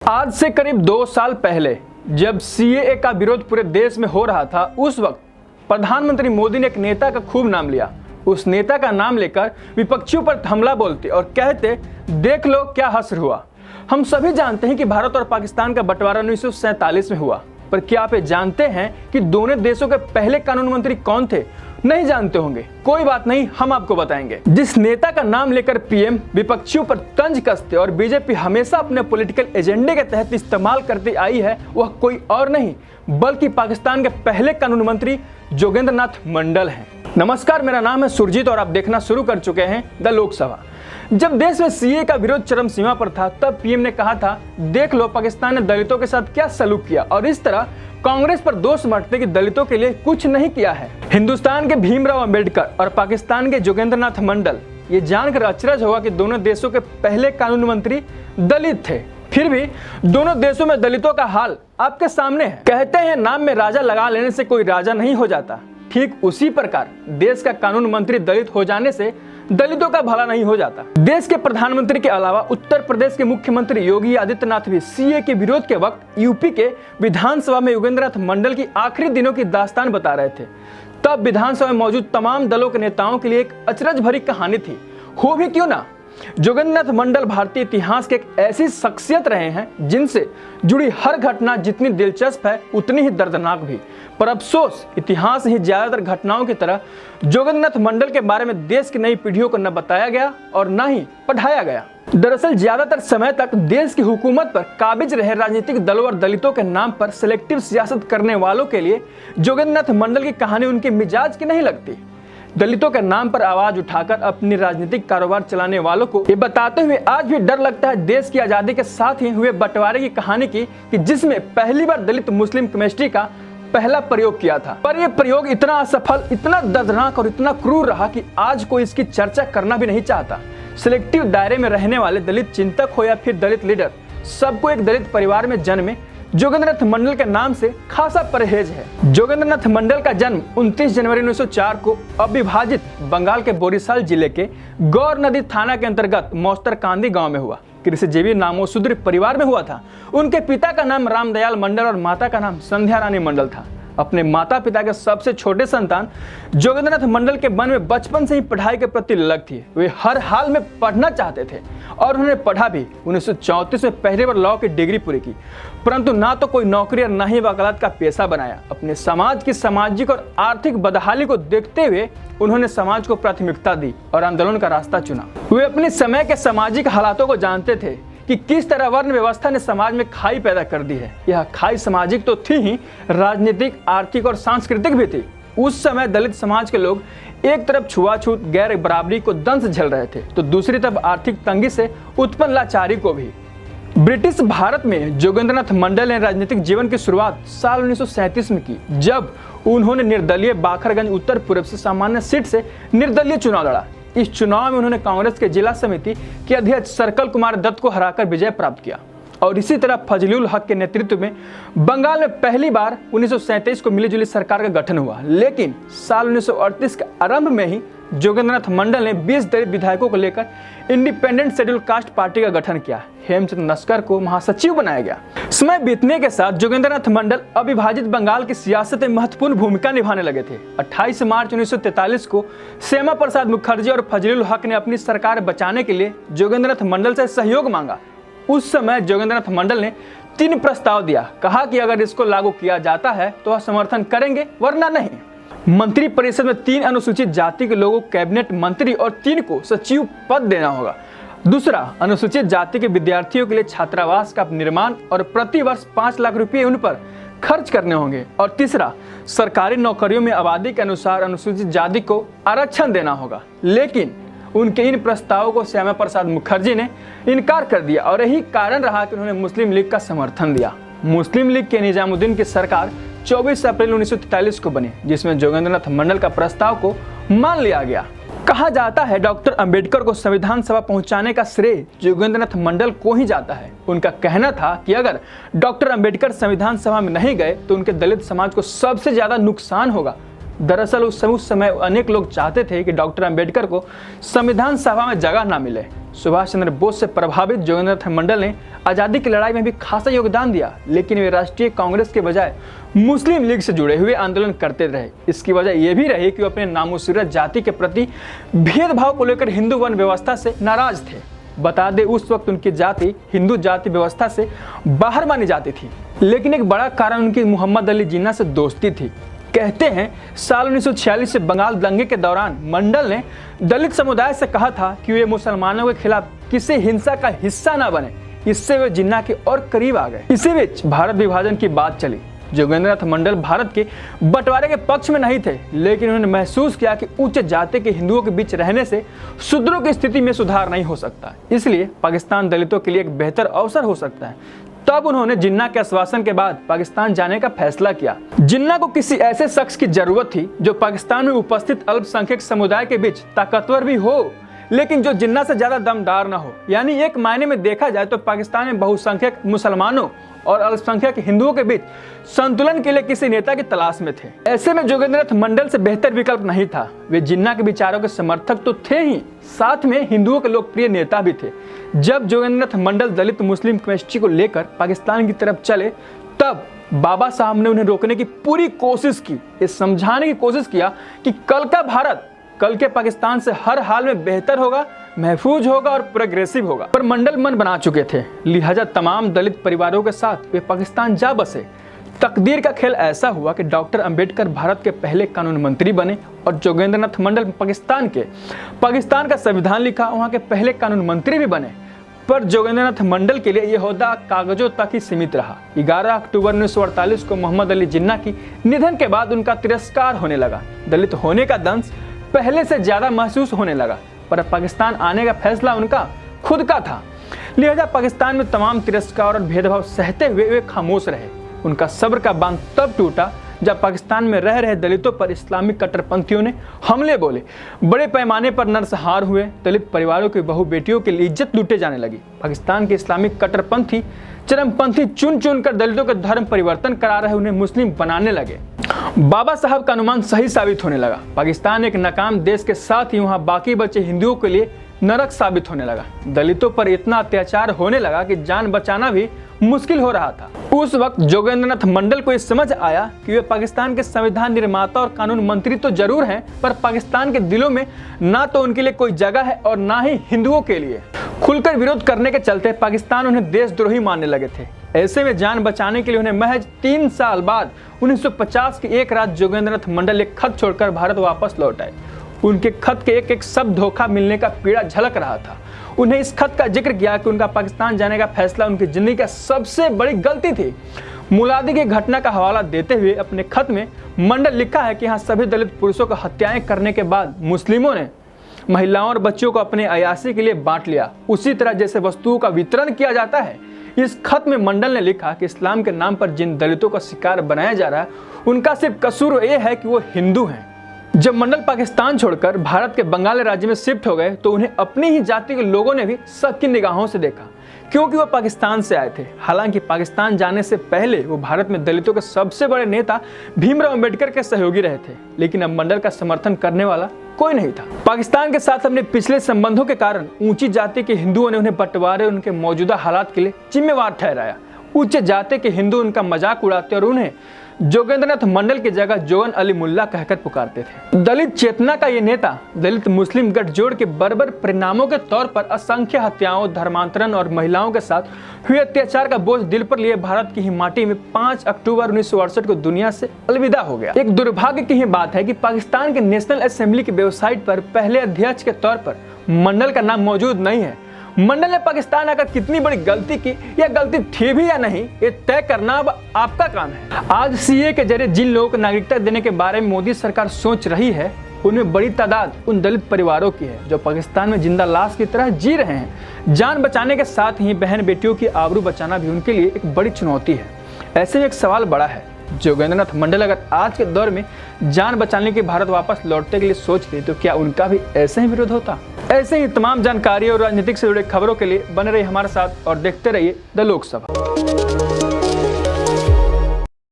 आज से करीब 2 साल पहले जब सीएए का विरोध पूरे देश में हो रहा था, उस वक्त प्रधानमंत्री मोदी ने एक नेता का खूब नाम लिया। उस नेता का नाम लेकर विपक्षियों पर हमला बोलते और कहते, देख लो क्या हश्र हुआ। हम सभी जानते हैं कि भारत और पाकिस्तान का बंटवारा 1947 में हुआ, पर क्या आप ये जानते हैं कि दोनों देशों के पहले कानून मंत्री कौन थे? नहीं जानते होंगे, कोई बात नहीं, हम आपको बताएंगे। जिस नेता का नाम लेकर पीएम विपक्षियों पर तंज कसते और बीजेपी हमेशा अपने पॉलिटिकल एजेंडे के तहत इस्तेमाल करती आई है, वह कोई और नहीं बल्कि पाकिस्तान के पहले कानून मंत्री जोगेंद्र नाथ मंडल हैं। नमस्कार, मेरा नाम है सुरजीत और आप देखना शुरू कर चुके हैं द लोकसभा। जब देश में सीए का विरोध चरम सीमा पर था, तब पीएम ने कहा था, देख लो पाकिस्तान ने दलितों के साथ क्या सलूक किया, और इस तरह कांग्रेस पर दोष मढ़ते कि दलितों के लिए कुछ नहीं किया है। हिंदुस्तान के भीमराव अंबेडकर और पाकिस्तान के जोगेंद्र नाथ मंडल, ये जानकर अचरज होगा कि दोनों देशों के पहले कानून मंत्री दलित थे। फिर भी दोनों देशों में दलितों का हाल आपके सामने है। कहते हैं नाम में राजा लगा लेने से कोई राजा नहीं हो जाता। ठीक उसी प्रकार देश का कानून मंत्री दलित हो जाने से दलितों का भला नहीं हो जाता। देश के प्रधानमंत्री के अलावा उत्तर प्रदेश के मुख्यमंत्री योगी आदित्यनाथ भी सीए के विरोध के वक्त यूपी के विधानसभा में जोगेंद्र नाथ मंडल की आखिरी दिनों की दास्तान बता रहे थे। तब विधानसभा में मौजूद तमाम दलों के नेताओं के लिए एक अचरज भरी कहानी थी। हो भी क्यों ना, जोगेंद्र नाथ मंडल भारतीय इतिहास के एक ऐसी शख्सियत रहे हैं जिनसे जुड़ी हर घटना जितनी दिलचस्प है उतनी ही दर्दनाक भी। पर अफसोस, इतिहास ही ज्यादातर घटनाओं की तरह जोगेंद्र नाथ मंडल के बारे में देश की नई पीढ़ियों को न बताया गया और न ही पढ़ाया गया। दरअसल ज्यादातर समय तक देश की हुकूमत पर काबिज रहे राजनीतिक दलों और दलितों के नाम पर सिलेक्टिव सियासत करने वालों के लिए जोगेंद्र नाथ मंडल की कहानी उनके मिजाज की नहीं लगती। दलितों के नाम पर आवाज उठाकर अपनी राजनीतिक कारोबार चलाने वालों को ये बताते हुए आज भी डर लगता है देश की आजादी के साथ ही हुए बंटवारे की कहानी की, कि जिसमें पहली बार दलित मुस्लिम केमिस्ट्री का पहला प्रयोग किया था। पर यह प्रयोग इतना असफल, इतना दर्दनाक और इतना क्रूर रहा कि आज कोई इसकी चर्चा करना भी नहीं चाहता। सिलेक्टिव दायरे में रहने वाले दलित चिंतक हो या फिर दलित लीडर, सबको एक दलित परिवार में जन्मे जोगेंद्र नाथ मंडल के नाम से खासा परहेज है। जोगेंद्र नाथ मंडल का जन्म 29 जनवरी 1904 को अविभाजित बंगाल के बोरीसाल जिले के गौर नदी थाना के अंतर्गत मौस्तर कांदी गांव में हुआ। कृषिजीवी नामोशूद्र परिवार में हुआ था। उनके पिता का नाम रामदयाल मंडल और माता का नाम संध्या रानी मंडल था। अपने माता पिता के सबसे छोटे संतान जोगेंद्र नाथ मंडल के मन में बचपन से ही पढ़ाई के प्रति लग थी। वे हर हाल में पढ़ना चाहते थे और उन्होंने पढ़ा भी। 1934 में पहली बार लॉ की डिग्री पूरी की, परंतु ना तो कोई नौकरी और ना ही वकालत का पेशा बनाया। अपने समाज की सामाजिक और आर्थिक बदहाली को देखते हुए उन्होंने समाज को प्राथमिकता दी और आंदोलन का रास्ता चुना। वे अपने समय के सामाजिक हालातों को जानते थे कि किस तरह वर्ण व्यवस्था ने समाज में खाई पैदा कर दी है। यह खाई सामाजिक तो थी ही, राजनीतिक, आर्थिक और सांस्कृतिक भी थी। उस समय दलित समाज के लोग एक तरफ छुआछूत, गैर बराबरी को दंश झेल रहे थे, तो दूसरी तरफ आर्थिक तंगी से उत्पन्न लाचारी को भी। ब्रिटिश भारत में जोगेंद्र नाथ मंडल ने राजनीतिक जीवन की शुरुआत साल 1937 में की, जब उन्होंने निर्दलीय बाखरगंज उत्तर पूर्व से सामान्य सीट से निर्दलीय चुनाव लड़ा। इस चुनाव में उन्होंने कांग्रेस के जिला समिति के अध्यक्ष सर्कल कुमार दत्त को हराकर विजय प्राप्त किया। और इसी तरह फजलुल हक के नेतृत्व में बंगाल में पहली बार 1937 को मिलीजुली सरकार का गठन हुआ। लेकिन साल 1938 के आरंभ में ही जोगेंद्र नाथ मंडल ने 20 दलित विधायकों को लेकर इंडिपेंडेंट शेड्यूल कास्ट पार्टी का गठन किया। हेमचंद नस्कर को महासचिव बनाया गया। समय बीतने के साथ जोगेंद्र नाथ मंडल अविभाजित बंगाल की सियासत में महत्वपूर्ण भूमिका निभाने लगे थे। 28 मार्च 1943 को श्यामा प्रसाद मुखर्जी और फजलुल हक ने अपनी सरकार बचाने के लिए जोगेंद्र नाथ मंडल से सहयोग मांगा। उस समय जोगेंद्र नाथ मंडल ने 3 प्रस्ताव दिया। कहा कि अगर इसको लागू किया जाता है तो वह समर्थन करेंगे, वरना नहीं। मंत्री परिषद में 3 अनुसूचित जाति के लोगों को कैबिनेट मंत्री और 3 को सचिव पद देना होगा। दूसरा, अनुसूचित जाति के विद्यार्थियों के लिए छात्रावास का निर्माण और प्रति वर्ष 5 लाख रुपए उन पर खर्च करने होंगे। और तीसरा, सरकारी नौकरियों में आबादी के अनुसार अनुसूचित जाति को आरक्षण देना होगा। लेकिन उनके इन प्रस्तावों को श्यामा प्रसाद मुखर्जी ने इनकार कर दिया और यही कारण रहा कि उन्होंने मुस्लिम लीग का समर्थन दिया। मुस्लिम लीग के निजामुद्दीन की सरकार 24 अप्रैल 1943 को बनी, जिसमें जोगेंद्र नाथ मंडल का प्रस्ताव को मान लिया गया। कहा जाता है डॉक्टर अंबेडकर को संविधान सभा पहुंचाने का श्रेय जोगेंद्र नाथ मंडल को ही जाता है। उनका कहना था कि अगर डॉक्टर अंबेडकर संविधान सभा में नहीं गए तो उनके दलित समाज को सबसे ज्यादा नुकसान होगा। दरअसल उस समय अनेक लोग चाहते थे कि डॉक्टर अंबेडकर को संविधान सभा में जगह ना मिले। सुभाष चंद्र बोस से प्रभावित जोगेंद्रनाथ मंडल ने आज़ादी की लड़ाई में भी खासा योगदान दिया, लेकिन वे राष्ट्रीय कांग्रेस के बजाय मुस्लिम लीग से जुड़े हुए आंदोलन करते रहे। इसकी वजह यह भी रही कि वो अपने नामुसीरत जाति के प्रति भेदभाव को लेकर हिंदू वर्ण व्यवस्था से नाराज थे। बता दें, उस वक्त उनकी जाति हिंदू जाति व्यवस्था से बाहर मानी जाती थी, लेकिन एक बड़ा कारण उनकी मोहम्मद अली जिन्ना से दोस्ती थी। कहते हैं साल 1946 से बंगाल दंगे के दौरान मंडल ने दलित समुदाय से कहा था कि वे मुसलमानों के खिलाफ किसी हिंसा का हिस्सा न बने। इससे वे जिन्ना के और करीब आ गए। इसी बीच भारत विभाजन की बात चली। जोगेंद्रनाथ मंडल भारत के बंटवारे के पक्ष में नहीं थे, लेकिन उन्होंने महसूस किया कि उच्च जाति के हिंदुओं के बीच रहने से शूद्रों की स्थिति में सुधार नहीं हो सकता, इसलिए पाकिस्तान दलितों के लिए एक बेहतर अवसर हो सकता है। तब उन्होंने जिन्ना के आश्वासन के बाद पाकिस्तान जाने का फैसला किया। जिन्ना को किसी ऐसे शख्स की जरूरत थी जो पाकिस्तान में उपस्थित अल्पसंख्यक समुदाय के बीच ताकतवर भी हो, लेकिन जो जिन्ना से ज्यादा दमदार न हो। यानी एक मायने में देखा जाए तो पाकिस्तान में बहुसंख्यक मुसलमानों और अल्पसंख्यक हिंदुओं के बीच संतुलन के लिए किसी नेता की तलाश में थे। ऐसे में जोगेंद्रनाथ मंडल से बेहतर विकल्प नहीं था। वे जिन्ना के विचारों के समर्थक तो थे ही, साथ में हिंदुओं के लोकप्रिय नेता भी थे। जब जोगेंद्रनाथ मंडल दलित मुस्लिम केमिस्ट्री को लेकर पाकिस्तान की तरफ चले, तब बाबा साहब ने उन्हें रोकने की पूरी कोशिश की, ये समझाने की कोशिश किया कि कल का भारत कल के पाकिस्तान से हर हाल में बेहतर होगा, महफूज होगा और प्रोग्रेसिव होगा। पर मंडल मन बना चुके थे, लिहाजा तमाम दलित परिवारों के साथ वे पाकिस्तान जा बसे। तकदीर का खेल ऐसा हुआ कि डॉक्टर अंबेडकर भारत के पहले कानून मंत्री बने और जोगेंद्रनाथ मंडल पाकिस्तान का संविधान लिखा, वहाँ के पहले कानून मंत्री भी बने। पर जोगेंद्रनाथ मंडल के लिए यह ओहदा कागजों तक ही सीमित रहा। 11 अक्टूबर 1948 को मोहम्मद अली जिन्ना की निधन के बाद उनका तिरस्कार होने लगा। दलित होने का दंश पहले से ज्यादा महसूस होने लगा, पर पाकिस्तान आने का फैसला उनका खुद का था। लिहाजा पाकिस्तान में तमाम तिरस्कार और भेदभाव सहते हुए वे खामोश रहे। उनका सब्र का बांध तब टूटा जब पाकिस्तान में रह रहे दलितों पर इस्लामिक कट्टरपंथियों ने हमले बोले। बड़े पैमाने पर नरसंहार हुए। दलित परिवारों की बहू बेटियों की इज्जत लूटे जाने लगी। पाकिस्तान के इस्लामिक कट्टरपंथी चरमपंथी चुन चुन कर दलितों के धर्म परिवर्तन करा रहे उन्हें मुस्लिम बनाने लगे। बाबा साहब का अनुमान सही साबित होने लगा। पाकिस्तान एक नाकाम देश के साथ ही वहाँ बाकी बचे हिंदुओं के लिए नरक साबित होने लगा। दलितों पर इतना अत्याचार होने लगा कि जान बचाना भी मुश्किल हो रहा था। उस वक्त जोगेंद्रनाथ मंडल को यह समझ आया कि वे पाकिस्तान के संविधान निर्माता और कानून मंत्री तो जरूर हैं, पर पाकिस्तान के दिलों में ना तो उनके लिए कोई जगह है और ना ही हिंदुओं के लिए। खुलकर विरोध करने के चलते पाकिस्तान उन्हें देशद्रोही मानने लगे थे। ऐसे में जान बचाने के लिए उन्हें महज 3 साल बाद 1950 की एक रात जोगेंद्रनाथ मंडल एक खत छोड़कर भारत वापस लौट आए। उनके खत के एक एक शब्द धोखा मिलने का पीड़ा झलक रहा था। उन्हें इस खत का जिक्र किया कि उनका पाकिस्तान जाने का फैसला उनकी जिंदगी का सबसे बड़ी गलती थी। मुलादी की घटना का हवाला देते हुए अपने खत में मंडल लिखा है कि यहाँ सभी दलित पुरुषों को हत्याएं करने के बाद मुस्लिमों ने महिलाओं और बच्चों को अपने अयाशी के लिए बांट लिया, उसी तरह जैसे वस्तुओं का वितरण किया जाता है। इस खत में मंडल ने लिखा कि इस्लाम के नाम पर जिन दलितों का शिकार बनाया जा रहा है, उनका सिर्फ कसूर यह है कि वो हिंदू हैं। जब मंडल पाकिस्तान छोड़कर भारत के बंगाल राज्य में शिफ्ट हो गए तो उन्हें अपनी ही जाति के लोगों ने भी शक की निगाहों से देखा, क्योंकि वो पाकिस्तान से आए थे। हालांकि पाकिस्तान जाने से पहले वो भारत में दलितों के सबसे बड़े नेता भीमराव अंबेडकर के सहयोगी रहे थे, लेकिन अब मंडल का समर्थन करने वाला कोई नहीं था। पाकिस्तान के साथ अपने पिछले संबंधों के कारण ऊंची जाति के हिंदुओं ने उन्हें बंटवारे उनके मौजूदा हालात के लिए जिम्मेवार ठहराया। उच्च जाति के हिंदू उनका मजाक उड़ाते और उन्हें जोगेंद्रनाथ मंडल की जगह जोगन अली मुल्ला कहकर पुकारते थे। दलित चेतना का ये नेता दलित मुस्लिम गठजोड़ के बर्बर परिणामों के तौर पर असंख्य हत्याओं, धर्मांतरण और महिलाओं के साथ हुए अत्याचार का बोझ दिल पर लिए भारत की ही माटी में 5 अक्टूबर 1968 को दुनिया से अलविदा हो गया। एक दुर्भाग्य की ही बात है कि पाकिस्तान के नेशनल असेंबली की वेबसाइट पर पहले अध्यक्ष के तौर पर मंडल का नाम मौजूद नहीं है। मंडल ने पाकिस्तान आकर कितनी बड़ी गलती की, या गलती थी भी या नहीं, ये तय करना अब आपका काम है। आज सीए के जरिए जिन लोगों को नागरिकता देने के बारे में मोदी सरकार सोच रही है, उनमें बड़ी तादाद उन दलित परिवारों की है जो पाकिस्तान में जिंदा लाश की तरह जी रहे हैं। जान बचाने के साथ ही बहन बेटियों की आबरू बचाना भी उनके लिए एक बड़ी चुनौती है। ऐसे में एक सवाल बड़ा है, जोगेंद्रनाथ मंडल अगर आज के दौर में जान बचाने के भारत वापस लौटने के लिए सोचते तो क्या उनका भी ऐसे ही विरोध होता? ऐसे ही तमाम जानकारी और राजनीतिक से जुड़े खबरों के लिए बने रहिए हमारे साथ और देखते रहिए द लोकसभा।